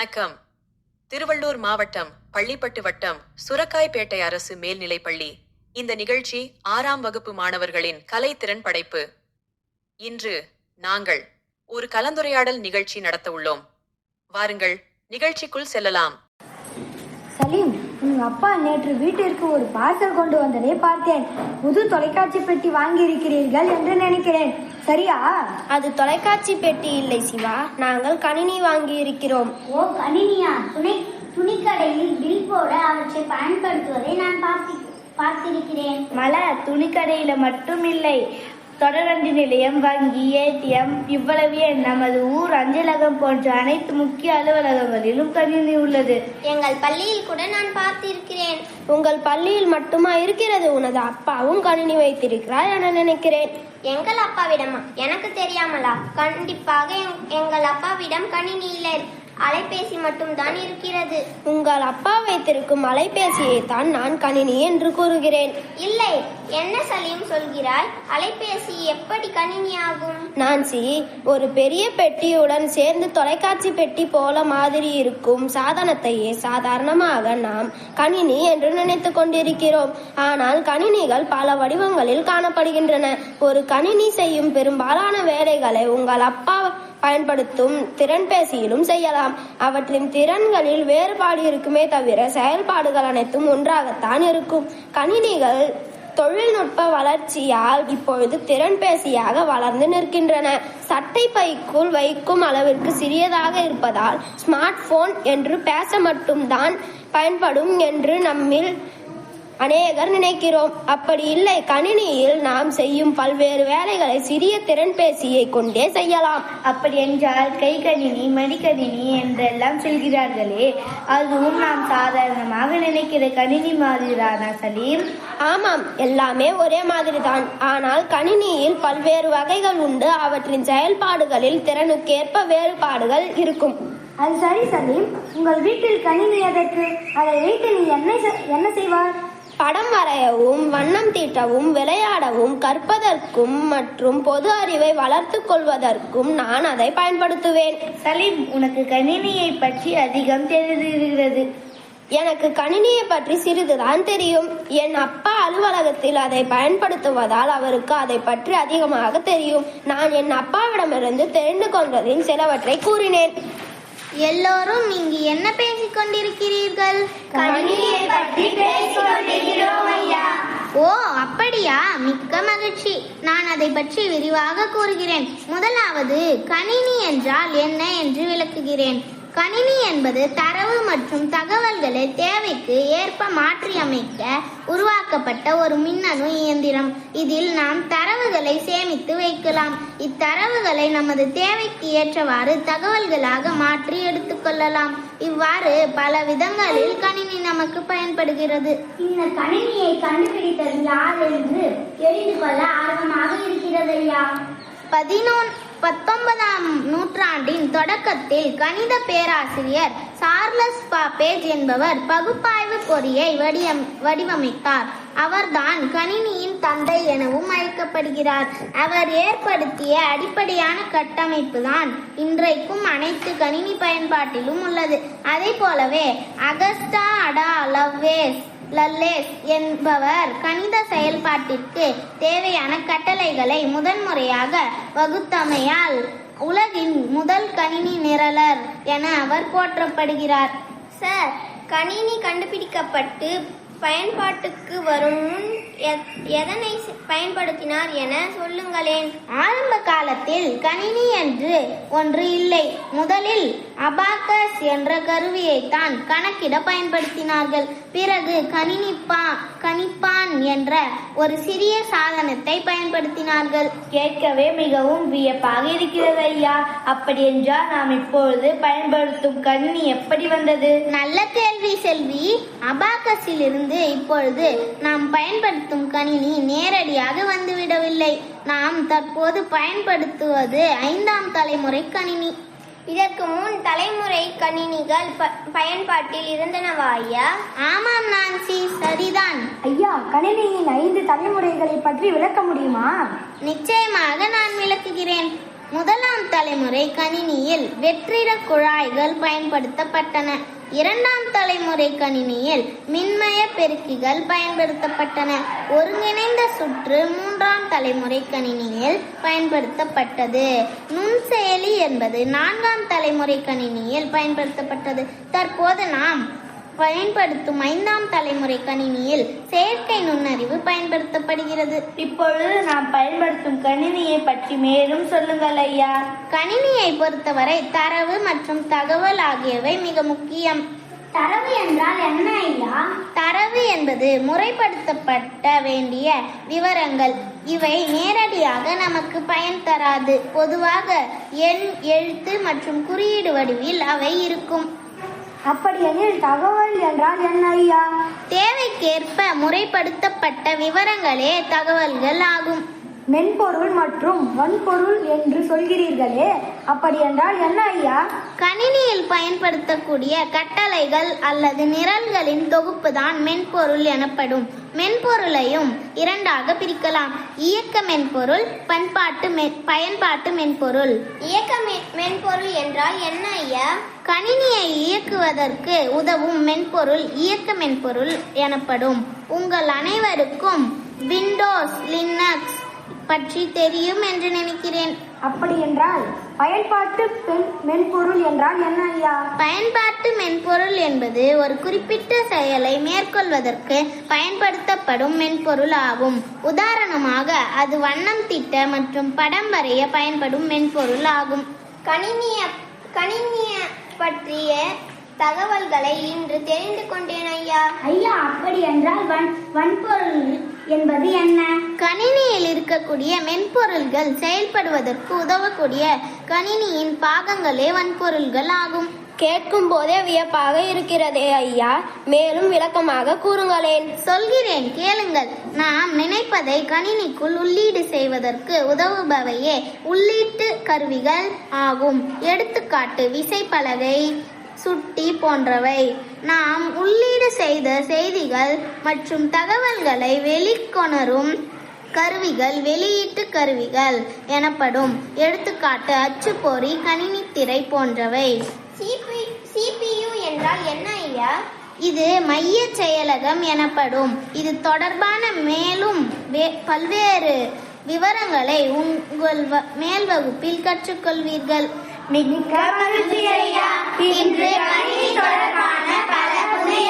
வணக்கம். திருவள்ளூர் மாவட்டம் பள்ளிப்பட்டு வட்டம் சுரக்காய்பேட்டை அரசு மேல்நிலைப்பள்ளி. இந்த நிகழ்ச்சி 6ஆம் வகுப்பு மாணவர்களின் கலைத்திறன் படைப்பு. இன்று நாங்கள் ஒரு கலந்துரையாடல் நிகழ்ச்சி நடத்த உள்ளோம். வாருங்கள், நிகழ்ச்சிக்குள் செல்லலாம். சலீம், உங்க அப்பா நேற்று வீட்டிற்கு ஒரு பார்சல் கொண்டு வந்ததை பார்த்தேன். புது தொலைக்காட்சி பெட்டி வாங்கி இருக்கிறீர்கள் என்று நினைக்கிறேன், சரியா? அது தொலைக்காட்சி பெட்டி இல்லை சிவா, நாங்கள் கணினி வாங்கி இருக்கிறோம். ஓ, கணினியா? துணிக்கடையில் பில் போட அவற்றை பயன்படுத்துவதை நான் பார்த்திருக்கிறேன். மலர், துணிக்கடையில மட்டும் இல்லை, தொடரண்டி நிலையம், வங்கி, ஏடிஎம், இவ்வளவே நமது ஊர் அஞ்சலகம் போன்ற அனைத்து முக்கிய அலுவலகங்களிலும் கணினி உள்ளது. எங்கள் பள்ளியில் கூட நான் பார்த்திருக்கிறேன். உங்கள் பள்ளியில் மட்டுமா இருக்கிறது? உனது அப்பாவும் கணினி வைத்திருக்கிறார் என நினைக்கிறேன். எங்கள் அப்பாவிடமா? எனக்கு தெரியாமலா? கண்டிப்பாக எங்கள் அப்பாவிடம் கணினி இல்லை, அலைபேசி மட்டும் தான் இருக்கிறது. உங்கள் அப்பா வைத்திருக்கும் அலைபேசியை தான் நான் கணினி என்று கூறுகிறேன். இல்லை, என்ன சலீம் சொல்கிறாய்? அலைபேசி எப்படி கணினி ஆகும்? நான்சி, ஒரு பெரிய பெட்டியுடன் சேர்ந்து தொலைக்காட்சி பெட்டி போல மாதிரி இருக்கும் சாதனத்தையே சாதாரணமாக நாம் கணினி என்று நினைத்து கொண்டிருக்கிறோம். ஆனால் கணினிகள் பல வடிவங்களில் காணப்படுகின்றன. ஒரு கணினி செய்யும் பெரும்பாலான வேலைகளை உங்கள் அப்பா பயன்படுத்தும் திறன்பேசியிலும் செய்யலாம். அவற்றின் திறன்களில் வேறுபாடு இருக்குமே தவிர செயல்பாடுகள் அனைத்தும் ஒன்றாகத்தான் இருக்கும். கணினிகள் தொழில்நுட்ப வளர்ச்சியால் இப்பொழுது திறன்பேசியாக வளர்ந்து நிற்கின்றன. சட்டை பைக்குள் வைக்கும் அளவிற்கு சிறியதாக இருப்பதால் ஸ்மார்ட் போன் என்று பேச மட்டும்தான் பயன்படும் என்று நம்மில் அநேகர் நினைக்கிறோம். அப்படி இல்லை, கணினியில் நாம் செய்யும் பல்வேறு வேலைகளை சிறிய திறன்பேசியை கொண்டே செய்யலாம். அப்படி என்றால் கை கணினி, மடிக்கணினி என்றெல்லாம் சொல்கிறார்களே, அதுவும் நாம் சாதாரணமாக நினைக்கிற கணினி மாதிரிதானா சலீம்? ஆமாம், எல்லாமே ஒரே மாதிரிதான். ஆனால் கணினியில் பல்வேறு வகைகள் உண்டு. அவற்றின் செயல்பாடுகளில் திறனுக்கேற்ப வேறுபாடுகள் இருக்கும். அது சரி சலீம், உங்கள் வீட்டில் கணினி எதற்கு? அதை வைத்து நீ என்ன செய்வார்? படம் வரையவும், வண்ணம் தீட்டவும், விளையாடவும், கற்பதற்கும் மற்றும் பொது அறிவை வளர்த்து கொள்வதற்கும் நான் அதை பயன்படுத்துவேன். சலீம், உனக்கு கணினியை பற்றி அதிகம் தெரிந்திருக்கிறது. எனக்கு கணினியை பற்றி சிறிதுதான் தெரியும். என் அப்பா அலுவலகத்தில் அதை பயன்படுத்துவதால் அவருக்கு அதை பற்றி அதிகமாக தெரியும். நான் என் அப்பாவிடமிருந்து தெரிந்து கொண்டதில் சிலவற்றை கூறினேன். எல்லோரும் இங்கு என்ன பேசிக் கொண்டிருக்கிறீர்கள்? கணினியை பற்றி பேசிக் கொண்டிருக்கிறோம் ஐயா. ஓ, அப்படியா? மிக்க மகிழ்ச்சி. நான் அதை பற்றி விரிவாக கூறுகிறேன். முதலாவது, கணினி என்றால் என்ன என்று விளக்குகிறேன். கணினி என்பது தரவு மற்றும் தகவல்களை தேவைக்கு ஏற்ப மாற்றியமைக்க உருவாக்கப்பட்ட ஒரு மின்னணு இயந்திரம். இதில் நாம் தரவுகளை சேமித்து வைக்கலாம். இத்தரவுகளை நமது தேவைக்கு ஏற்றவாறு தகவல்களாக மாற்றி எடுத்துக்கொள்ளலாம். இவ்வாறு பல விதங்களில் கணினி நமக்கு பயன்படுகிறது. இந்த கணினியை கண்டுபிடித்தது யார் என்று தெரிந்து கொள்ள ஆர்வமாக இருக்கிறது ஐயா. 19ஆம் நூற்றாண்டின் தொடக்கத்தில் கணித பேராசிரியர் சார்லஸ் பாப்பேஜ் என்பவர் பகுப்பாய்வு பொறியை வடிவமைத்தார். அவர்தான் கணினியின் தந்தை எனவும் அழைக்கப்படுகிறார். அவர் ஏற்படுத்திய அடிப்படையான கட்டமைப்பு தான் இன்றைக்கும் அனைத்து கணினி பயன்பாட்டிலும் உள்ளது. அதே போலவே அகஸ்டா அடா லல்லேஸ் என்பவர் கணித செயல்பாட்டிற்கு தேவையான கட்டளைகளை முதன்முறையாக வகுத்தமையால் உலகின் முதல் கணினி நிரலர் என அவர் போற்றப்படுகிறார். சார், கணினி கண்டுபிடிக்கப்பட்டு பயன்பாட்டுக்கு வரும் முன் எதனை பயன்படுத்தினார் என சொல்லுங்களேன். ஆரம்ப காலத்தில் கணினி என்று ஒன்று இல்லை. முதலில் அபாக்கஸ் என்ற கருவியைத்தான் கணக்கிட பயன்படுத்தினார்கள். பிறகு கணிப்பான் என்ற ஒரு சிறிய சாதனத்தை பயன்படுத்தினார்கள். கேட்கவே மிகவும் வியப்பாக இருக்கிறது ஐயா. அப்படி என்றால் நாம் இப்பொழுது பயன்படுத்தும் கணினி எப்படி வந்தது? நல்ல கேள்வி செல்வி. அபாக்கஸில் இருந்து இப்பொழுது நாம் பயன்படுத்தும் கணினி நேரடியாக வந்துவிடவில்லை. நாம் தற்போது பயன்படுத்துவது 5ஆம் தலைமுறை கணினி. இதற்கு முன் தலைமுறை கணினிகள் பயன்பாட்டில் இருந்தனவா ஐயா? ஆமாம் நான்சி, சரிதான். ஐயா, கணினியின் 5 தலைமுறைகளை பற்றி விளக்க முடியுமா? நிச்சயமாக நான் விளக்குகிறேன். முதலாம் தலைமுறை கணினியில் வெற்றிட குழாய்கள் பயன்படுத்தப்பட்டன. இரண்டாம் தலைமுறை கணினியில் மின்மய பெருக்கிகள் பயன்படுத்தப்பட்டன. ஒருங்கிணைந்த சுற்று மூன்றாம் தலைமுறை கணினியில் பயன்படுத்தப்பட்டது. நுண்செயலி என்பது நான்காம் தலைமுறை கணினியில் பயன்படுத்தப்பட்டது. தற்போது நாம் பயன்படுத்தும் 5ஆம் தலைமுறை கணினியில் செயற்கை நுண்ணறிவு பயன்படுத்தப்படுகிறது. இப்பொழுது நாம் பயன்படுத்தும் கணினியை பற்றி மேலும் சொல்லுங்கள் ஐயா. கணினியை பொறுத்தவரை தரவு மற்றும் தகவல் ஆகியவை மிக முக்கியம். தரவு என்றால் என்ன ஐயா? தரவு என்பது முறைப்படுத்தப்பட்ட வேண்டிய விவரங்கள். இவை நேரடியாக நமக்கு பயன் தராது. பொதுவாக எண், எழுத்து மற்றும் குறியீடு வடிவில் அவை இருக்கும். அப்படியெனில் தகவல் என்றால் என்ன ஐயா? தேவைக்கேற்ப முறைப்படுத்தப்பட்ட விவரங்களே தகவல்கள் ஆகும். மென்பொருள் மற்றும் வன்பொருள் என்று சொல்கிறீர்களே, அப்படி என்றால் என்ன ஐயா? கணினியில் பயன்படுத்தக்கூடிய கட்டளைகள் அல்லது நிரல்களின் தொகுப்புதான் மென்பொருள் எனப்படும். மென்பொருளையும் இரண்டாக பிரிக்கலாம். இயக்க மென்பொருள், பயன்பாட்டு மென்பொருள். இயக்க மென்பொருள் என்றால் என்ன ஐயா? கணினியை இயக்குவதற்கு உதவும் மென்பொருள் இயக்க மென்பொருள் எனப்படும். உங்கள் அனைவருக்கும் விண்டோஸ், லினக்ஸ் பற்றி தெரியும் என்று நினைக்கிறேன். அப்படி என்றால் பயன்பாட்டு மென்பொருள் என்றால் என்ன ஐயா? பயன்பாட்டு மென்பொருள் என்பது ஒரு குறிப்பிட்ட செயலை மேற்கொள்வதற்கு பயன்படுத்தப்படும் மென்பொருள் ஆகும். உதாரணமாக, அது வண்ணம் தீட்ட மற்றும் படம் வரைய பயன்படும் மென்பொருள் ஆகும். கணினிய பற்றிய தகவல்களை இன்று தெரிந்து கொண்டேன் ஐயா. ஐயா, அப்படி என்றால் வன்பொருள் என்பது என்ன? கணினியில் இருக்கக்கூடிய மென்பொருள்கள் செயல்படுவதற்கு உதவக்கூடிய கணினியின் பாகங்களே வன்பொருள்கள் ஆகும். கேட்கும் போதே வியப்பாக இருக்கிறதே ஐயா, மேலும் விளக்கமாக கூறுங்களேன். சொல்கிறேன், கேளுங்கள். நாம் நினைப்பதை கணினிக்குள் உள்ளீடு செய்வதற்கு உதவுபவையே உள்ளீட்டு கருவிகள் ஆகும். எடுத்துக்காட்டு, விசைப்பலகை, சுட்டி போன்றவை. நாம் உள்ளீடு செய்த செய்திகள் மற்றும் தகவல்களை வெளிக்கொணரும் கருவிகள் வெளியீட்டு கருவிகள் எனப்படும். எடுத்துக்காட்டு, அச்சுப்பொறி, கணினி திரை போன்றவை. CPU என்றால் என்ன ஐயா? இது மைய செயலகம் எனப்படும். இது தொடர்பான மேலும் பல்வேறு விவரங்களை உங்கள் மேல் வகுப்பில் கற்றுக்கொள்வீர்கள். மிக்க மகிழ்ச்சி ஐயா. இன்று கணினி தொடர்பான பல புதிய